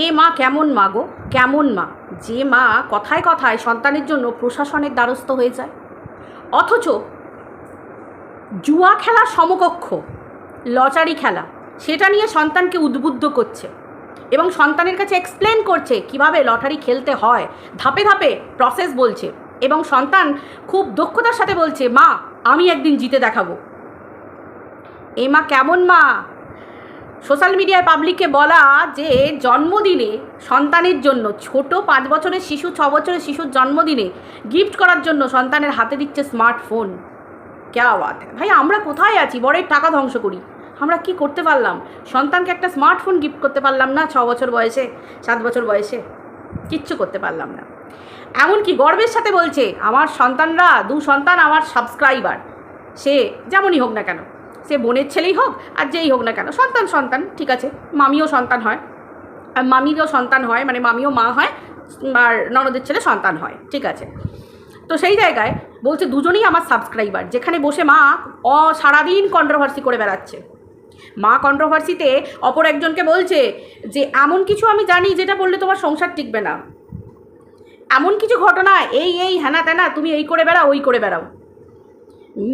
এ মা কেমন মা গো, কেমন মা, যে মা কথায় কথায় সন্তানের জন্য প্রশাসনের দ্বারস্থ হয়ে যায়, অথচ জুয়া খেলার সমকক্ষ লটারি খেলা সেটা নিয়ে সন্তানকে উদ্বুদ্ধ করছে এবং সন্তানের কাছে এক্সপ্লেন করছে কিভাবে লটারি খেলতে হয়, ধাপে ধাপে প্রসেস বলছে এবং সন্তান খুব দক্ষতার সাথে বলছে মা আমি একদিন জিতে দেখাবো। এ মা কেমন মা? সোশ্যাল মিডিয়ায় পাবলিককে বলা যে জন্মদিনে সন্তানের জন্য ছোট 5 বছরের শিশু 6 বছরের শিশুর জন্মদিনে গিফট করার জন্য সন্তানের হাতে দিচ্ছে স্মার্টফোন। ক্যা বাত ভাই, আমরা কোথায় আছি? বড়ের টাকা ধ্বংস করি, আমরা কি করতে পারলাম? সন্তানকে একটা স্মার্টফোন গিফট করতে পারলাম না 6 বছর বয়সে, 7 বছর বয়সে, কিচ্ছু করতে পারলাম না। এমনকি গর্বের সাথে বলছে আমার সন্তানরা 2 সন্তান আমার সাবস্ক্রাইবার, সে যেমনই হোক না কেন, সে বোনের ছেলেই হোক আর যেই হোক না কেন, সন্তান সন্তান ঠিক আছে, মামিও সন্তান হয় আর মামিরও সন্তান হয়, মানে মামিও মা হয় আর ননদের ছেলে সন্তান হয়, ঠিক আছে। তো সেই জায়গায় বলছে দুজনেই আমার সাবস্ক্রাইবার, যেখানে বসে মা সারাদিন কন্ট্রোভার্সি করে বেড়াচ্ছে। মা কন্ট্রোভার্সিতে অপর একজনকে বলছে যে এমন কিছু আমি জানি যেটা বললে তোমার সংসার টিকবে না, এমন কিছু ঘটনা এই হ্যানা ত্যানা তুমি এই করে বেড়াও ওই করে বেড়াও।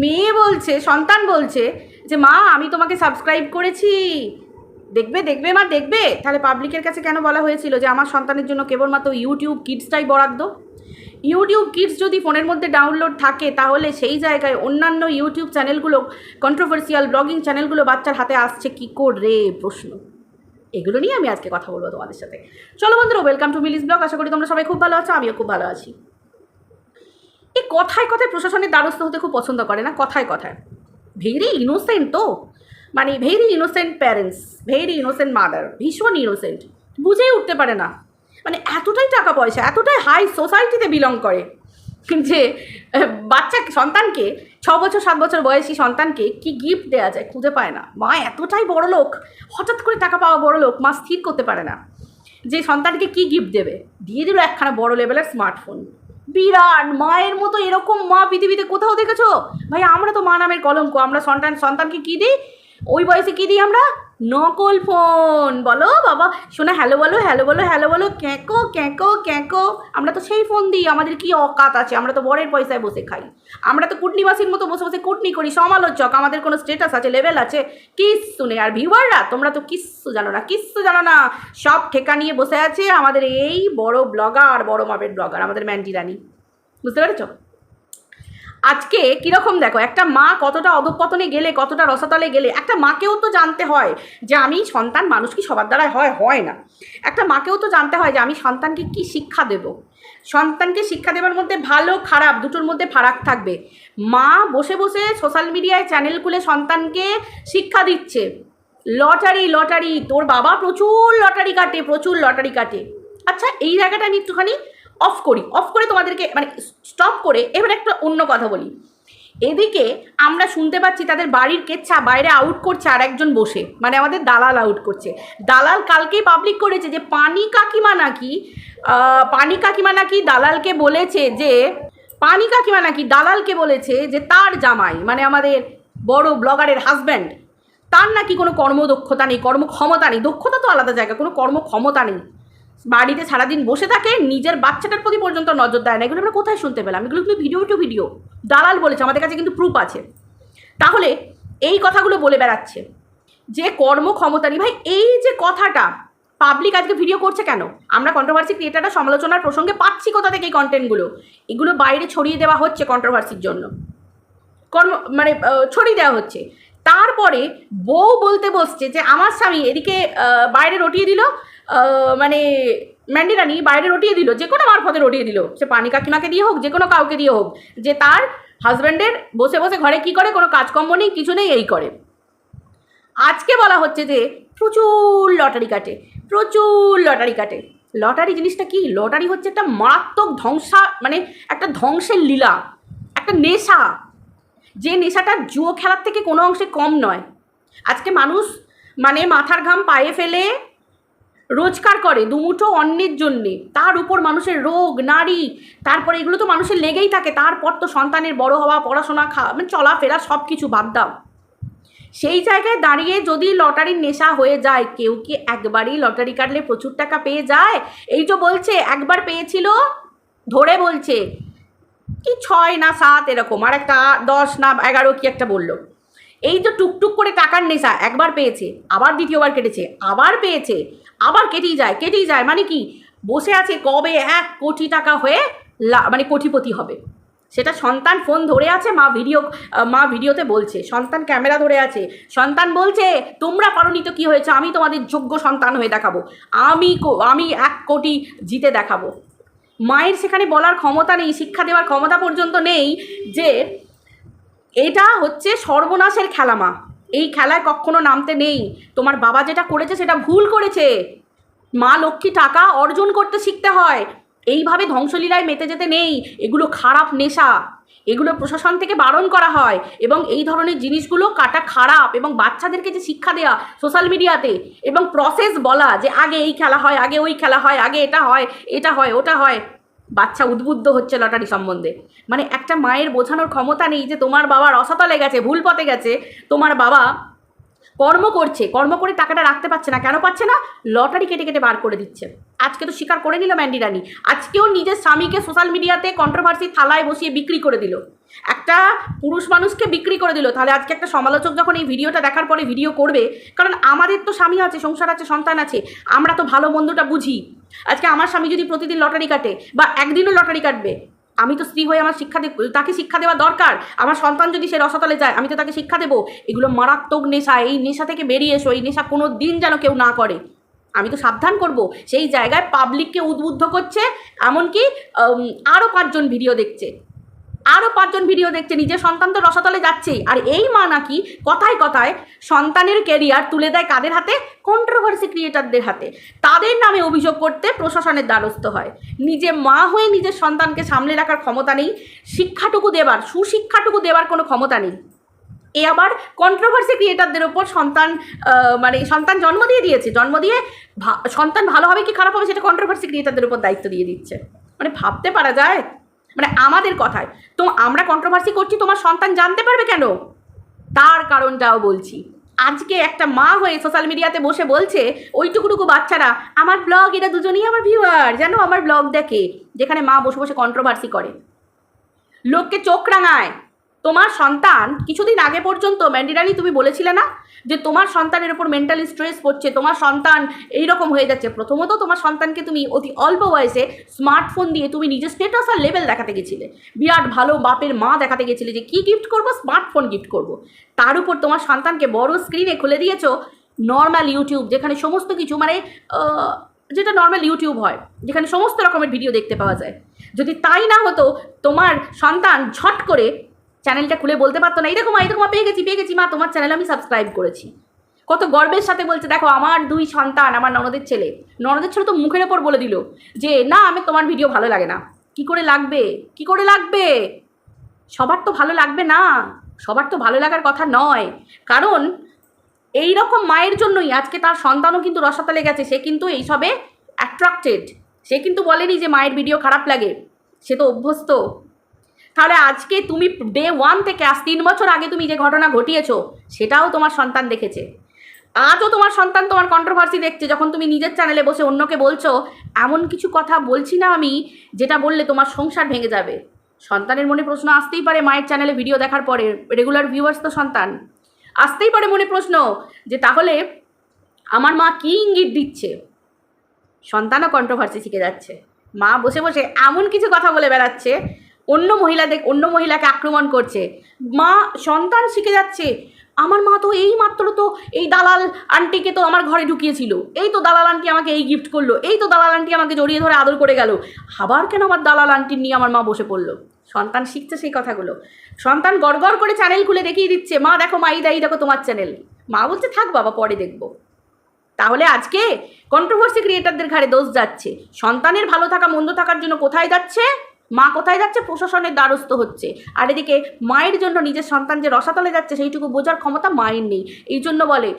মেয়ে বলছে, সন্তান বলছে যে মা আমি তোমাকে সাবস্ক্রাইব করেছি, দেখবে দেখবে মা দেখবে। তাহলে পাবলিকের কাছে কেন বলা হয়েছিল যে আমার সন্তানের জন্য কেবলমাত্র ইউটিউব কিডসটাই বরাদ্দ? ইউটিউব কিডস যদি ফোনের মধ্যে ডাউনলোড থাকে তাহলে সেই জায়গায় অন্যান্য ইউটিউব চ্যানেলগুলো, কন্ট্রোভার্সিয়াল ব্লগিং চ্যানেলগুলো বাচ্চার হাতে আসছে কী করে? প্রশ্ন। এগুলো নিয়ে আমি আজকে কথা বলবো তোমাদের সাথে। চলো বন্ধুরা, ওয়েলকাম টু মিলিস ব্লগ। আশা করি তোমরা সবাই খুব ভালো আছো, আমিও খুব ভালো আছি। এই কথায় কথায় প্রশাসনের দ্বারস্থ হতে খুব পছন্দ করে না, কথায় কথায়। ভেরি ইনোসেন্ট তো, মানে very innocent parents, very innocent mother, ভীষণ ইনোসেন্ট, বুঝেই উঠতে পারে না, মানে এতটাই টাকা পয়সা, এতটাই হাই সোসাইটিতে বিলং করে যে বাচ্চা সন্তানকে 6 বছর 7 বছর বয়সী সন্তানকে কি গিফট দেওয়া যায় খুঁজে পায় না। মা এতটাই বড় লোক, হঠাৎ করে টাকা পাওয়া বড় লোক, মা স্থির করতে পারে না যে সন্তানকে কি গিফট দেবে। দিয়ে দিল একখানা বড় লেভেলের স্মার্টফোন। বিরাট মায়ের মতো এরকম মা পৃথিবীতে কোথাও দেখেছো? ভাই আমরা তো মা নামের কলঙ্ক। আমরা সন্তানকে কী দিই ওই বয়সে? কী দিই আমরা? নকল ফোন। বলো বাবা শোনা, হ্যালো বলো, হ্যালো বলো, হ্যালো বলো, ক্যাঁকো ক্যাঁকো ক্যাঁকো। আমরা তো সেই ফোন দিই। আমাদের কি অকাত আছে? আমরা তো বরের পয়সায় বসে খাই। আমরা তো কুটনিবাসীর মতো বসে বসে কুটনি করি, সমালোচক। আমাদের কোনো স্টেটাস আছে, লেভেল আছে? কিচ্ছু নেই। আর ভিউয়াররা তোমরা তো কিচ্ছু জানো না, কিচ্ছু জানো না। সব ঠেকা নিয়ে বসে আছে আমাদের এই বড় ব্লগার, বড় মাপের ব্লগার, আমাদের ম্যান্ডি রানী। বুঝতে পেরেছ? আজকে কীরকম দেখো, একটা মা কতটা অধঃপতনে গেলে, কতটা রসাতলে গেলে, একটা মাকেও তো জানতে হয় যে আমি সন্তান, মানুষ কি সবার দ্বারা হয় না। একটা মাকেও তো জানতে হয় যে আমি সন্তানকে কি শিক্ষা দেব। সন্তানকে শিক্ষা দেওয়ার মধ্যে ভালো খারাপ দুটোর মধ্যে ফারাক থাকবে। মা বসে বসে সোশ্যাল মিডিয়ায় চ্যানেল খুলে সন্তানকে শিক্ষা দিচ্ছে লটারি লটারি, তোর বাবা প্রচুর লটারি কাটে, প্রচুর লটারি কাটে। আচ্ছা এই জায়গাটা আমি একটুখানি অফ করে তোমাদেরকে মানে স্টপ করে এবার একটা অন্য কথা বলি। এদিকে আমরা শুনতে পাচ্ছি তাদের বাড়ির কেচ্ছা বাইরে আউট করছে আর একজন বসে, মানে আমাদের দালাল আউট করছে। দালাল কালকেই পাবলিক করেছে যে পানি কাকিমা নাকি দালালকে বলেছে যে দালালকে বলেছে যে তার জামাই, মানে আমাদের বড় ব্লগারের হাজব্যান্ড, তার নাকি কোনো কর্মদক্ষতা নেই, কর্মক্ষমতা নেই। দক্ষতা তো আলাদা জায়গা, কোনো কর্মক্ষমতা নেই, বাড়িতে সারাদিন বসে থাকে, নিজের বাচ্চাটার প্রতি পর্যন্ত নজর দেয় না। এগুলো আমরা কোথায় শুনতে পেলাম? এগুলো কিন্তু ভিডিও দালাল বলেছে, আমাদের কাছে কিন্তু প্রুফ আছে। তাহলে এই কথাগুলো বলে বেড়াচ্ছে যে কর্মক্ষমতা নেই। ভাই এই যে কথাটা পাবলিক আজকে ভিডিও করছে কেন? আমরা কন্ট্রোভার্সি ক্রিয়েটাররা সমালোচনার প্রসঙ্গে পাচ্ছি কোথা থেকে এই কন্টেন্টগুলো? এগুলো বাইরে ছড়িয়ে দেওয়া হচ্ছে কন্ট্রোভার্সির জন্য, ছড়িয়ে দেওয়া হচ্ছে। তারপরে বউ বলতে বসছে যে আমার স্বামী এদিকে বাইরে রটিয়ে দিল, মানে ম্যান্ডি রানী বাইরে রটিয়ে দিল, যে কোনো মারফতে রটিয়ে দিল, সে পানি কাকিমাকে দিয়ে হোক, যে কোনো কাউকে দিয়ে হোক, যে তার হাজব্যান্ডের বসে বসে ঘরে কি করে, কোনো কাজকর্ম নেই, কিছু নেই, এই করে। আজকে বলা হচ্ছে যে প্রচুর লটারি কাটে, প্রচুর লটারি কাটে। লটারি জিনিসটা কি? লটারি হচ্ছে একটা মারাত্মক মানে একটা ধ্বংসের লীলা, একটা নেশা, যে নেশাটা জুয়ো খেলার থেকে কোনো অংশে কম নয়। আজকে মানুষ মানে মাথার ঘাম পায়ে ফেলে রোজগার করে দুমুঠো অন্যের জন্যে, তার উপর মানুষের রোগ নারী, তারপরে এগুলো তো মানুষের লেগেই থাকে। তারপর তো সন্তানের বড় হওয়া, পড়াশোনা, মানে চলাফেরা, সব কিছু বাদ দাও। সেই জায়গায় দাঁড়িয়ে যদি লটারির নেশা হয়ে যায়, কেউ কি একবারই লটারি কাটলে প্রচুর টাকা পেয়ে যায়? এই তো বলছে একবার পেয়েছিল, ধরে বলছে কি 6 না 7 এরকম, আর একটা 10 না 11 কি একটা বললো। এই তো টুকটুক করে টাকার নেশা, একবার পেয়েছে, আবার দ্বিতীয়বার কেটেছে, আবার পেয়েছে, আবার কেটেই যায়, মানে কি বসে আছে কবে 1 কোটি টাকা হয়ে মানে কোটিপতি হবে। সেটা সন্তান ফোন ধরে আছে, মা ভিডিওতে বলছে, সন্তান ক্যামেরা ধরে আছে, সন্তান বলছে তোমরা পারোনি তো কী হয়েছে, আমি তোমাদের যোগ্য সন্তান হয়ে দেখাবো, আমি 1 কোটি জিতে দেখাবো। মায়ের সেখানে বলার ক্ষমতা নেই, শিক্ষা দেওয়ার ক্ষমতা পর্যন্ত নেই যে এটা হচ্ছে সর্বনাশের খেলা মা, এই খেলায় কখনো নামতে নেই। তোমার বাবা যেটা করেছে সেটা ভুল করেছে। মা লক্ষ্মী টাকা অর্জন করতে শিখতে হয়, এইভাবে ধ্বংসলীলায় মেতে যেতে নেই। এগুলো খারাপ নেশা, এগুলো প্রশাসন থেকে বারণ করা হয়, এবং এই ধরনের জিনিসগুলো কাটা খারাপ। এবং বাচ্চাদেরকে যে শিক্ষা দেওয়া সোশ্যাল মিডিয়াতে, এবং প্রসেস বলা যে আগে এই খেলা হয়, আগে ওই খেলা হয়, আগে এটা হয় ওটা হয়, বাচ্চা উদ্বুদ্ধ হচ্ছে লটারি সম্বন্ধে। মানে একটা মায়ের বোঝানোর ক্ষমতা নেই যে তোমার বাবা রসাতলে গেছে, ভুল পথে গেছে, তোমার বাবা কর্ম করে টাকাটা রাখতে পারছে না। কেন পাচ্ছে না? লটারি কেটে বার করে দিচ্ছে। আজকে তো স্বীকার করে নিল ম্যান্ডি রানী, আজকেও নিজের স্বামীকে সোশ্যাল মিডিয়াতে কন্ট্রোভার্সি থালায় বসিয়ে বিক্রি করে দিল, একটা পুরুষ মানুষকে বিক্রি করে দিল। তাহলে আজকে একটা সমালোচক যখন এই ভিডিওটা দেখার পরে ভিডিও করবে, কারণ আমাদের তো স্বামী আছে, সংসার আছে, সন্তান আছে, আমরা তো ভালো মন্দটা বুঝি। আজকে আমার স্বামী যদি প্রতিদিন লটারি কাটে বা একদিনও লটারি কাটবে, আমি তো স্ত্রী হয়ে আমার তাকে শিক্ষা দেওয়া দরকার। আমার সন্তান যদি সে রসাতলে যায়, আমি তো তাকে শিক্ষা দেবো এগুলো মারাত্মক নেশা, এই নেশা থেকে বেরিয়ে এসো, এই নেশা কোনো দিন যেন কেউ না করে। আমি তো সাবধান করব। সেই জায়গায় পাবলিককে উদ্বুদ্ধ করছে, এমনকি আরও 5 জন ভিডিও দেখছে, নিজের সন্তান তো রসাতলে যাচ্ছেই। আর এই মা নাকি কথায় সন্তানের ক্যারিয়ার তুলে দেয় কাদের হাতে? কন্ট্রোভার্সি ক্রিয়েটারদের হাতে। তাদের নামে অভিযোগ করতে প্রশাসনের দ্বারস্থ হয়। নিজে মা হয়ে নিজের সন্তানকে সামলে রাখার ক্ষমতা নেই, সুশিক্ষাটুকু দেবার কোনো ক্ষমতা নেই। এ আবার কন্ট্রোভার্সি ক্রিয়েটারদের ওপর সন্তান জন্ম দিয়ে সন্তান ভালো হবে কি খারাপ হবে সেটা কন্ট্রোভার্সি ক্রিয়েটারদের উপর দায়িত্ব দিয়ে দিচ্ছে। মানে ভাবতে পারা যায়? মানে আমাদের কথায় তো আমরা কন্ট্রোভার্সি করছি, তোমার সন্তান জানতে পারবে কেন? তার কারণটাও বলছি। আজকে একটা মা হয়ে সোশ্যাল মিডিয়াতে বসে বলছে ওইটুকুটুকু বাচ্চারা আমার ব্লগ, এরা দুজনেই আমার ভিউয়ার, যেন আমার ব্লগ দেখে, যেখানে মা বসে কন্ট্রোভার্সি করে, লোককে চোখ রাঙায়। তোমার সন্তান কিছুদিন আগে পর্যন্ত ম্যান্ডি রানী তুমি বলেছিলে না যে তোমার সন্তানের উপর মেন্টালি স্ট্রেস পড়ছে, তোমার সন্তান এইরকম হয়ে যাচ্ছে। প্রথমত তোমার সন্তানকে তুমি অতি অল্প বয়সে স্মার্টফোন দিয়ে তুমি নিজের স্টেটাস আর লেভেল দেখাতে গেছিলে, বিরাট ভালো বাপের মা দেখাতে গেছিলে যে কী গিফট করবো, স্মার্টফোন গিফট করব। তার উপর তোমার সন্তানকে বড় স্ক্রিনে খুলে দিয়েছো নর্মাল ইউটিউব, যেখানে সমস্ত কিছু যেটা নর্মাল ইউটিউব হয়, যেখানে সমস্ত রকমের ভিডিও দেখতে পাওয়া যায়। যদি তাই না হতো, তোমার সন্তান ঝট করে চ্যানেলটা খুলে বলতে পারতো না এই দেখো মা পেয়ে গেছি মা, তোমার চ্যানেল আমি সাবস্ক্রাইব করেছি। কত গর্বের সাথে বলছে দেখো আমার 2 সন্তান, আমার ননদের ছেলে তো মুখের ওপর বলে দিল যে না আমি তোমার ভিডিও ভালো লাগে না। কি করে লাগবে? সবার তো ভালো লাগবে না, সবার তো ভালো লাগার কথা নয়। কারণ এই রকম মায়ের জন্যই আজকে তার সন্তানও কিন্তু রসাতলে গেছে, সে কিন্তু এইসবে অ্যাট্রাক্টেড, সে কিন্তু বলেনি যে মায়ের ভিডিও খারাপ লাগে, সে তো অভ্যস্ত। তাহলে আজকে তুমি ডে 1 থেকে আজ 3 বছর আগে তুমি যে ঘটনা ঘটিয়েছো সেটাও তোমার সন্তান দেখেছে। আজও তোমার সন্তান তোমার কন্ট্রোভার্সি দেখছে, যখন তুমি নিজের চ্যানেলে বসে অন্যকে বলছো এমন কিছু কথা বলছি না আমি যেটা বললে তোমার সংসার ভেঙে যাবে। সন্তানের মনে প্রশ্ন আসতেই পারে, মায়ের চ্যানেলে ভিডিও দেখার পরে, রেগুলার ভিউয়ার্স তো সন্তান, আসতেই পারে মনে প্রশ্ন যে তাহলে আমার মা কী ইঙ্গিত দিচ্ছে। সন্তানও কন্ট্রোভার্সি শিখে যাচ্ছে, মা বসে এমন কিছু কথা বলে বেড়াচ্ছে, অন্য মহিলাকে আক্রমণ করছে, মা সন্তান শিখে যাচ্ছে আমার মা তো এই মাত্র তো এই দালাল আন্টিকে তো আমার ঘরে ঢুকিয়েছিল, এই তো দালাল আন্টি আমাকে এই গিফট করলো, এই তো দালাল আন্টি আমাকে জড়িয়ে ধরে আদর করে গেল, আবার কেন আমার দালাল আন্টি নিয়ে আমার মা বসে পড়লো। সন্তান শিখছে সেই কথাগুলো, সন্তান গড়গড় করে চ্যানেল খুলে দেখিয়ে দিচ্ছে মা দেখো মা এই দেখো তোমার চ্যানেল। মা বলছে থাক বাবা পরে দেখবো। তাহলে আজকে কন্ট্রোভার্সি ক্রিয়েটারদের ঘাড়ে দোষ যাচ্ছে, সন্তানের ভালো থাকা মন্দ থাকার জন্য কোথায় যাচ্ছে মা, কোথায় যাচ্ছে প্রশাসনের দ্বারস্থ হচ্ছে। আর এদিকে মায়ের জন্য নিজের সন্তান যে রসাতলে যাচ্ছে সেইটুকু বোঝার ক্ষমতা মায়ের নেই। এই জন্য বলে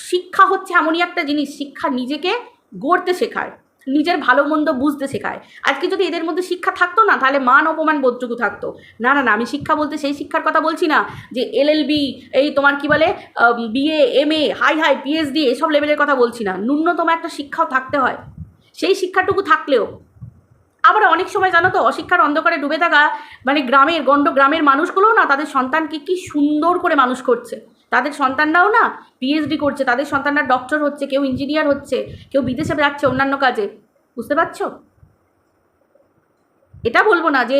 শিক্ষা হচ্ছে এমনই একটা জিনিস, শিক্ষা নিজেকে গড়তে শেখায়। নিজের ভালো মন্দ বুঝতে শেখায়। আজকে যদি এদের মধ্যে শিক্ষা থাকতো না, তাহলে মান অপমান বোধটুকু থাকতো না। না না, আমি শিক্ষা বলতে সেই শিক্ষার কথা বলছি না যে এলএলবি, এই তোমার কি বলে BA, MA, high high PhD, এসব লেভেলের কথা বলছি না। ন্যূনতম একটা শিক্ষাও থাকতে হয়। সেই শিক্ষাটুকু থাকলেও আবার অনেক সময় জানো তো, অশিক্ষার অন্ধকারে ডুবে থাকা মানে গ্রামের মানুষগুলোও না তাদের সন্তানকে কি সুন্দর করে মানুষ করছে। তাদের সন্তানরাও না পিএইচডি করছে, তাদের সন্তানরা ডক্টর হচ্ছে, কেউ ইঞ্জিনিয়ার হচ্ছে, কেউ বিদেশে যাচ্ছে অন্যান্য কাজে। বুঝতে পারছো? এটা বলবো না যে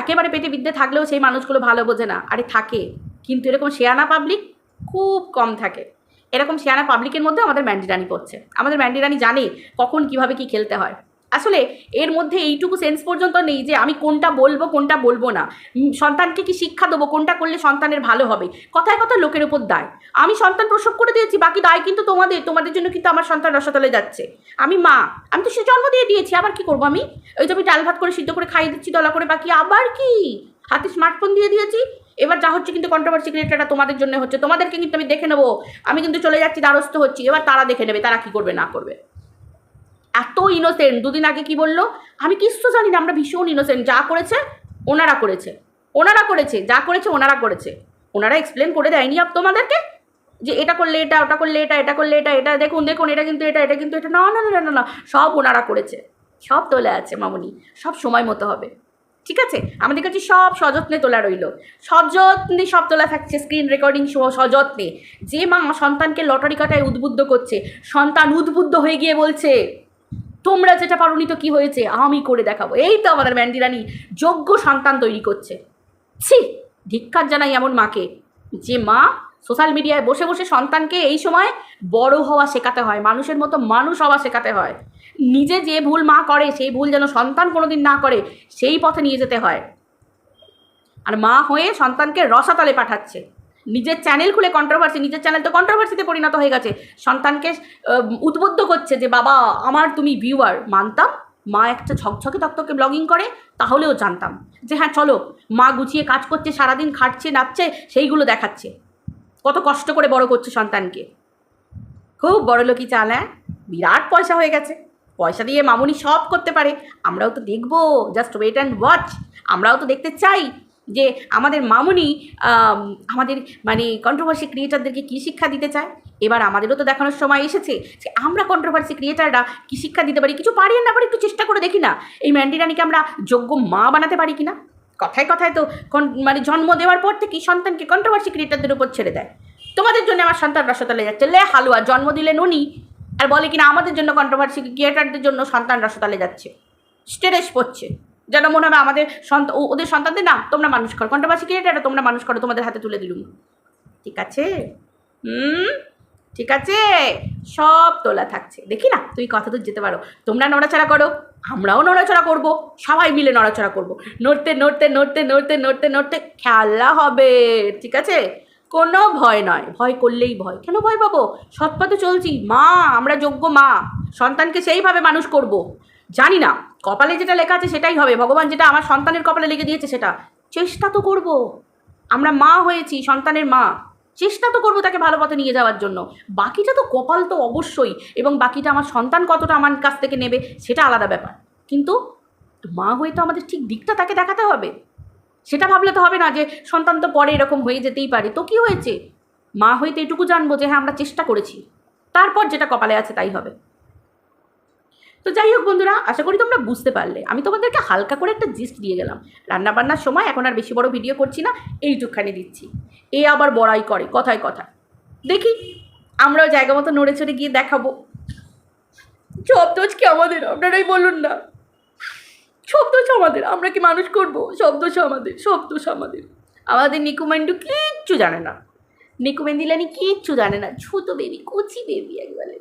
একেবারে পেটে বিদ্যে থাকলেও সেই মানুষগুলো ভালো বোঝে না, আরে থাকে, কিন্তু এরকম শেয়ানা পাবলিক খুব কম থাকে। এরকম শেয়ানা পাবলিকের মধ্যে আমাদের ম্যান্ডিরানি পড়ছে। আমাদের ম্যান্ডিরানি জানে কখন কিভাবে কি খেলতে হয়। আসলে এর মধ্যে এইটুকু সেন্স পর্যন্ত নেই যে আমি কোনটা বলবো কোনটা বলবো না, সন্তানকে কি শিক্ষা দেবো, কোনটা করলে সন্তানের ভালো হবে। কথায় কথা লোকের উপর দায়। আমি সন্তান প্রসব করে দিয়েছি, বাকি দায় কিন্তু তোমাদের জন্য কিন্তু আমার সন্তান রসাতলে যাচ্ছে। আমি মা, আমি তো সে জন্ম দিয়ে দিয়েছি, আবার কি করবো আমি? ওই তো আমি ডাল ভাত করে সিদ্ধ করে খাইয়ে দিচ্ছি দলা করে, বাকি আবার কি? হাতে স্মার্টফোন দিয়ে দিয়েছি। এবার যা হচ্ছে কিন্তু কন্ট্রোভার্সি ক্রিয়েটারটা তোমাদের জন্য হচ্ছে, তোমাদেরকে কিন্তু আমি দেখে নেবো। আমি কিন্তু চলে যাচ্ছি, দ্বারস্থ হচ্ছি, এবার তারা দেখে নেবে তারা কি করবে না করবে। এত ইনোসেন্ট। দুদিন আগে কি বললো, আমি কিচ্ছু জানি না, আমরা ভীষণ ইনোসেন্ট, যা করেছে ওনারা করেছে, যা করেছে ওনারা করেছে। ওনারা এক্সপ্লেন করে দেয়নি তোমাদেরকে যে এটা করলে এটা, ওটা করলে এটা, এটা করলে এটা, এটা দেখুন এটা কিন্তু এটা, এটা কিন্তু এটা, না না না না না, সব ওনারা করেছে। সব তোলা আছে মামুনি, সব সময় মতো হবে। ঠিক আছে, আমাদের কাছে সব সযত্নে তোলা রইল, সযত্নে সব তোলা থাকছে, স্ক্রিন রেকর্ডিং সযত্নে। যে মা সন্তানকে লটারি কাটায় উদ্বুদ্ধ করছে, সন্তান উদ্বুদ্ধ হয়ে গিয়ে বলছে তোমরা যেটা পারোনি তো কী হয়েছে, আমি করে দেখাবো। এই তো আমাদের ম্যান্ডিরানি যোগ্য সন্তান তৈরি করছে। ছি, ধিক্কার জানাই এমন মাকে, যে মা সোশ্যাল মিডিয়ায় বসে বসে সন্তানকে এই সময় বড় হওয়া শেখাতে হয়, মানুষের মতো মানুষ হওয়া শেখাতে হয়। নিজে যে ভুল মা করে সেই ভুল যেন সন্তান কোনোদিন না করে, সেই পথে নিয়ে যেতে হয়। আর মা হয়ে সন্তানকে রসাতলে পাঠাচ্ছে। নিজের চ্যানেল খুলে কন্ট্রোভার্সি, নিজের চ্যানেল তো কন্ট্রোভার্সিতে পরিণত হয়ে গেছে। সন্তানকে উদ্বুদ্ধ করছে যে বাবা আমার তুমি ভিউয়ার। মানতাম মা একটা ঝকঝকে তক্তকে ব্লগিং করে, তাহলেও জানতাম যে হ্যাঁ চলো মা গুছিয়ে কাজ করছে, সারাদিন খাটছে নাচছে, সেইগুলো দেখাচ্ছে। কত কষ্ট করে বড় করছে সন্তানকে। খুব বড়লোকি চাল, হ্যাঁ, বিরাট পয়সা হয়ে গেছে। পয়সা দিয়ে মামুনি সব করতে পারে। আমরাও তো দেখবো, জাস্ট ওয়েট অ্যান্ড ওয়াচ। আমরাও তো দেখতে চাই যে আমাদের মামুনি আমাদের মানে কন্ট্রোভার্সি ক্রিয়েটারদেরকে কী শিক্ষা দিতে চায়। এবার আমাদেরও তো দেখানোর সময় এসেছে যে আমরা কন্ট্রোভার্সি ক্রিয়েটাররা কী শিক্ষা দিতে পারি। কিছু পারি না পারি একটু চেষ্টা করে দেখি না, এই ম্যান্ডিরানিকে আমরা যোগ্য মা বানাতে পারি কি না। কথায় কথায় তো মানে জন্ম দেওয়ার পর থেকেই সন্তানকে কন্ট্রোভার্সি ক্রিয়েটারদের উপর ছেড়ে দেয়। তোমাদের জন্য আমার সন্তান রসাতলে যাচ্ছে, লে হালুয়া, জন্ম দিলে নুনি, আর বলে কিনা আমাদের জন্য কন্ট্রোভার্সি ক্রিয়েটারদের জন্য সন্তান রসাতলে যাচ্ছে। স্টেটাস পড়ছে, যেন মনে হবে আমাদের ওদের সন্তানদের না তোমরা মানুষ করো, কন্ট্রোভার্সি ক্রিয়েটাররা তোমরা মানুষ করো, তোমাদের হাতে তুলে দিলুম। ঠিক আছে, ঠিক আছে, সব তোলা থাকছে। দেখি না তুই কত দূর যেতে পারো। তোমরা নড়াচড়া করো, আমরাও নড়াচড়া করব, সবাই মিলে নড়াচড়া করব। নড়তে নড়তে নড়তে নড়তে নড়তে নড়তে খেলা হবে। ঠিক আছে, কোনো ভয় নয়, ভয় করলেই ভয়। কেন ভয় পাবো? সৎপথে চলছি, মা, আমরা যোগ্য মা, সন্তানকে সেইভাবে মানুষ করব। জানি না কপালে যেটা লেখা আছে সেটাই হবে, ভগবান যেটা আমার সন্তানের কপালে লিখে দিয়েছে সেটা। চেষ্টা তো করব, আমরা মা হয়েছি, সন্তানের মা, চেষ্টা তো করবো তাকে ভালো পথে নিয়ে যাওয়ার জন্য। বাকিটা তো কপাল তো অবশ্যই, এবং বাকিটা আমার সন্তান কতটা আমার কাছ থেকে নেবে সেটা আলাদা ব্যাপার। কিন্তু মা হয়ে তো আমাদের ঠিক দিকটা তাকে দেখাতে হবে। সেটা ভাবলে তো হবে না যে সন্তান তো পরে এরকম হয়ে যেতেই পারে, তো কী হয়েছে। মা হয়ে তো এটুকু জানবো যে হ্যাঁ আমরা চেষ্টা করেছি, তারপর যেটা কপালে আছে তাই হবে। তো যাই হোক বন্ধুরা, আশা করি তোমরা বুঝতে পারলে। আমি তোমাদেরকে হালকা করে একটা জিস্ট দিয়ে গেলাম। রান্নাবান্নার সময় এখন আর বেশি বড় ভিডিও করছি না, এইটুকখানি দিচ্ছি। এ আবার বড়াই করে কথায় কথায়। দেখি আমরাও জায়গা মতো নড়ে চড়ে গিয়ে দেখাবো। সব দোষ কি আমাদের? আপনারাই বলুন না, সব দোষ আমাদের? আমরা কি মানুষ করবো? সব দোষ আমাদের, সব দোষ আমাদের। আমাদের নিকুমেন্ডু কিচ্ছু জানে না, নিকুমেন্দিলানি কিচ্ছু জানে না, ছোটো বেবি, কচি বেবি একবারে।